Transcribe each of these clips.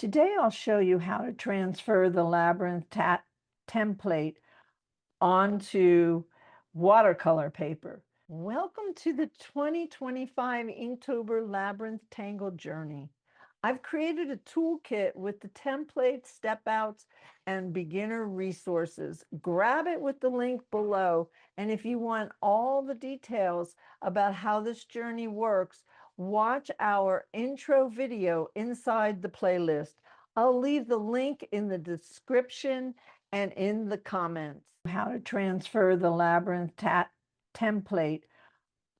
Today I'll show you how to transfer the Labyrinth template onto watercolor paper. Welcome to the 2025 Inktober Labyrinth Tangle journey. I've created a toolkit with the template, step outs, and beginner resources. Grab it with the link below. And if you want all the details about how this journey works, watch our intro video inside the playlist. I'll leave the link in the description and in the comments. How to transfer the Labyrinth template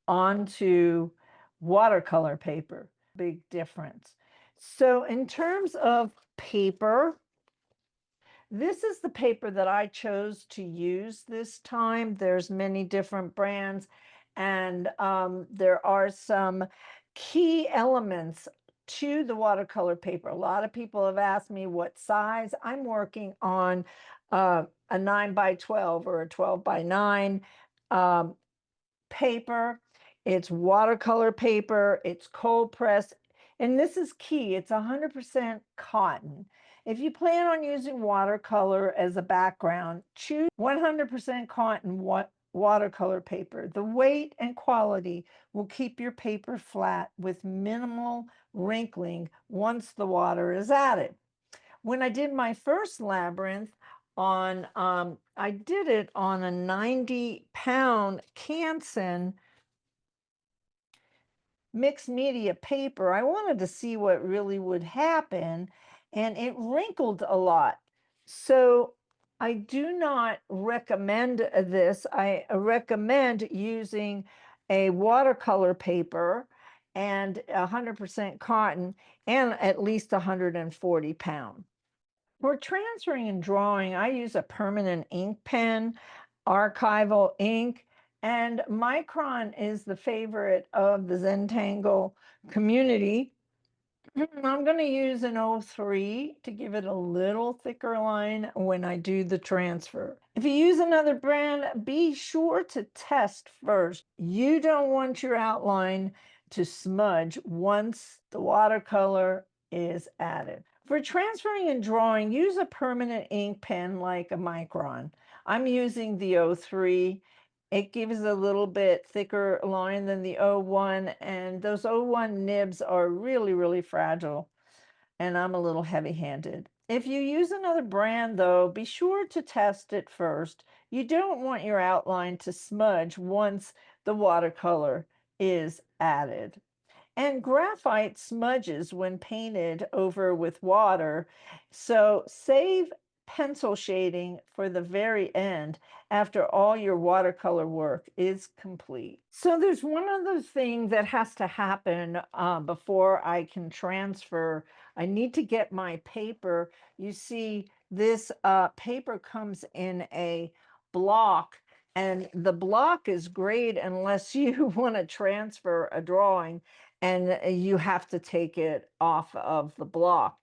onto watercolor paper. Big difference. So in terms of paper, this is the paper that I chose to use this time. There's many different brands, and there are some key elements to the watercolor paper. A lot of people have asked me what size. I'm working on a 9x12 or a 12x9 paper. It's watercolor paper, it's cold press, and this is key. It's 100% cotton. If you plan on using watercolor as a background, choose 100% cotton watercolor paper. The weight and quality will keep your paper flat with minimal wrinkling once the water is added. When I did my first Labyrinth on, I did it on a 90-pound Canson mixed media paper. I wanted to see what really would happen, and it wrinkled a lot. So I do not recommend this. I recommend using a watercolor paper and 100% cotton and at least 140 pound. For transferring and drawing, I use a permanent ink pen, archival ink, and Micron is the favorite of the Zentangle community. I'm going to use an 03 to give it a little thicker line when I do the transfer. If you use another brand, be sure to test first. You don't want your outline to smudge once the watercolor is added. For transferring and drawing, use a permanent ink pen like a Micron. I'm using the 03. It gives a little bit thicker line than the 01, and those 01 nibs are really, really fragile, and I'm a little heavy-handed. If you use another brand, though, be sure to test it first. You don't want your outline to smudge once the watercolor is added. And graphite smudges when painted over with water, so save pencil shading for the very end after all your watercolor work is complete. So there's one other thing that has to happen before I can transfer. I need to get my paper. You see, this paper comes in a block, and the block is great unless you want to transfer a drawing and you have to take it off of the block.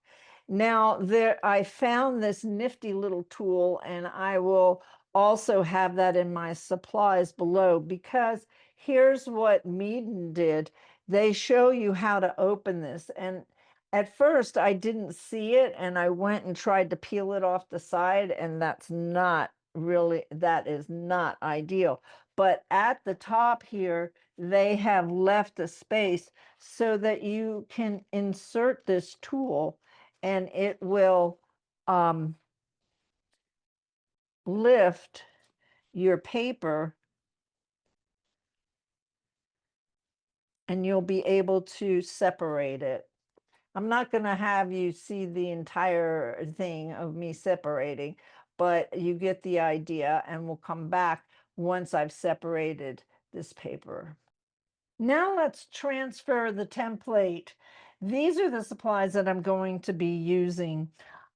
Now, I found this nifty little tool, and I will also have that in my supplies below, because here's what Meaden did. They show you how to open this, and at first I didn't see it, and I went and tried to peel it off the side, and that is not ideal. But at the top here, they have left a space so that you can insert this tool, and it will lift your paper, and you'll be able to separate it. I'm not going to have you see the entire thing of me separating, but you get the idea, and we'll come back once I've separated this paper. Now let's transfer the template. These are the supplies that I'm going to be using.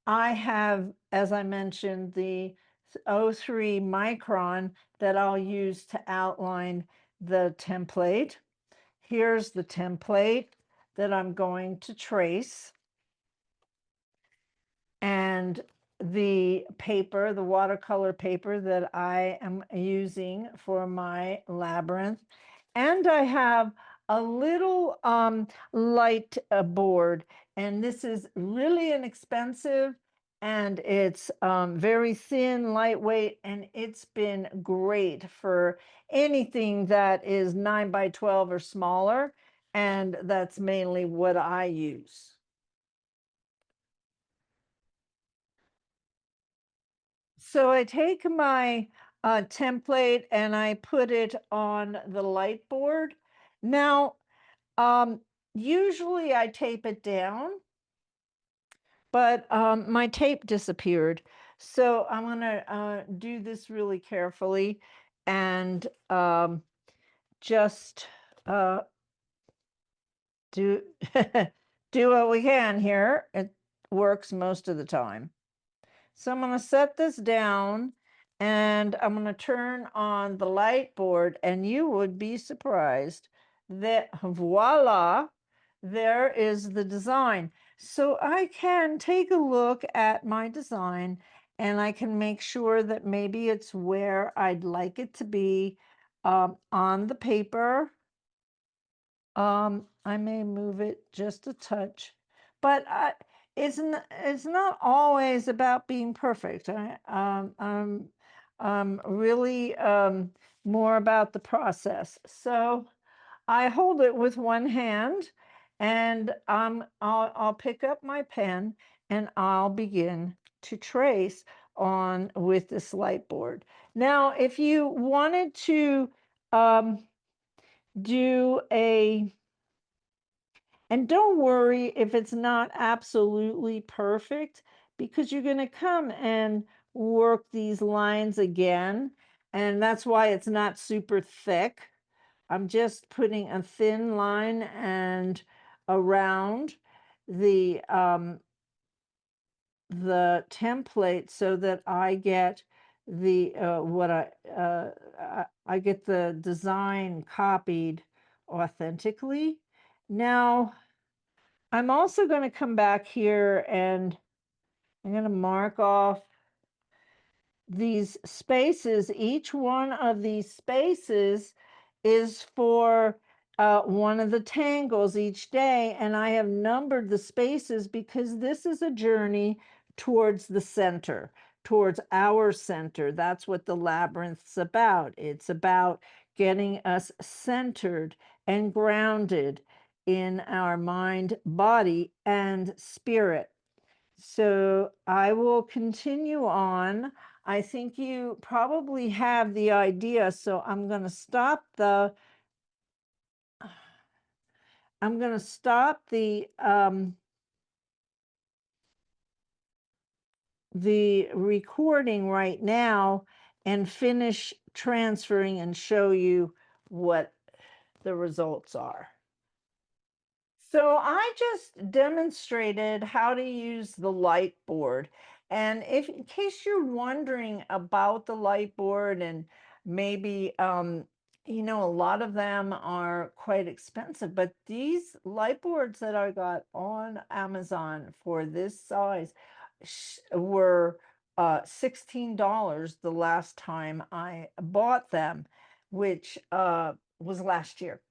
I have, as I mentioned, the 03 Micron that I'll use to outline the template. Here's the template that I'm going to trace. And the paper, the watercolor paper that I am using for my Labyrinth. And I have a little light board, and this is really inexpensive, and it's very thin, lightweight, and it's been great for anything that is 9 by 12 or smaller, and that's mainly what I use. So I take my template and I put it on the light board. Now, um, usually I tape it down, but my tape disappeared. So I'm gonna do this really carefully and just do do what we can here. It works most of the time. So I'm going to set this down and I'm going to turn on the light board, and you would be surprised that voila, there is the design. So I can take a look at my design and I can make sure that maybe it's where I'd like it to be on the paper. I may move it just a touch, but it's not always about being perfect. I'm really more about the process. So I hold it with one hand, and I'll pick up my pen and I'll begin to trace on with this light board. Now, if you wanted to do a and don't worry if it's not absolutely perfect, because you're going to come and work these lines again. And that's why it's not super thick. I'm just putting a thin line and around the template so that I get the I get the design copied authentically. Now, I'm also going to come back here and I'm going to mark off these spaces. Each one of these spaces is for one of the tangles each day. And I have numbered the spaces because this is a journey towards the center, towards our center. That's what the labyrinth's about. It's about getting us centered and grounded in our mind, body, and spirit. So I will continue on. I think you probably have the idea, so I'm going to stop the recording right now and finish transferring and show you what the results are. So I just demonstrated how to use the light board. And if in case you're wondering about the light board, and maybe a lot of them are quite expensive, but these light boards that I got on Amazon for this size were $16 the last time I bought them, which was last year.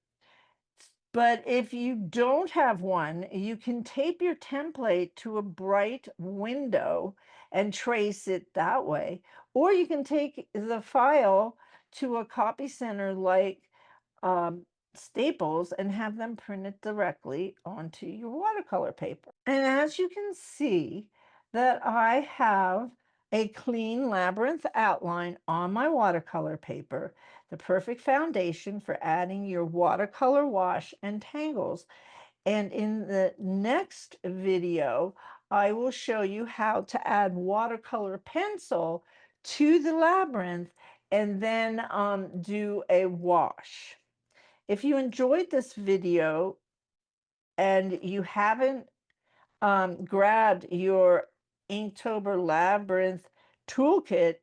But if you don't have one, you can tape your template to a bright window and trace it that way. Or you can take the file to a copy center like Staples and have them print it directly onto your watercolor paper. And as you can see, that I have a clean labyrinth outline on my watercolor paper, the perfect foundation for adding your watercolor wash and tangles. And in the next video, I will show you how to add watercolor pencil to the labyrinth and then do a wash. If you enjoyed this video and you haven't grabbed your Inktober Labyrinth toolkit,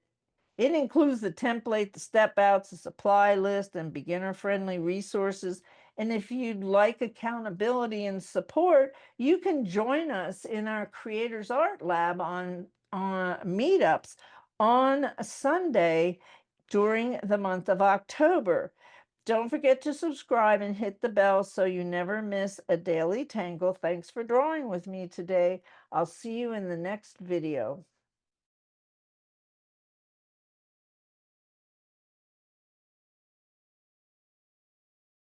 it includes the template, the step outs, the supply list, and beginner-friendly resources. And if you'd like accountability and support, you can join us in our Creators Art Lab on meetups on Sunday during the month of October. Don't forget to subscribe and hit the bell so you never miss a daily tangle. Thanks for drawing with me today. I'll see you in the next video.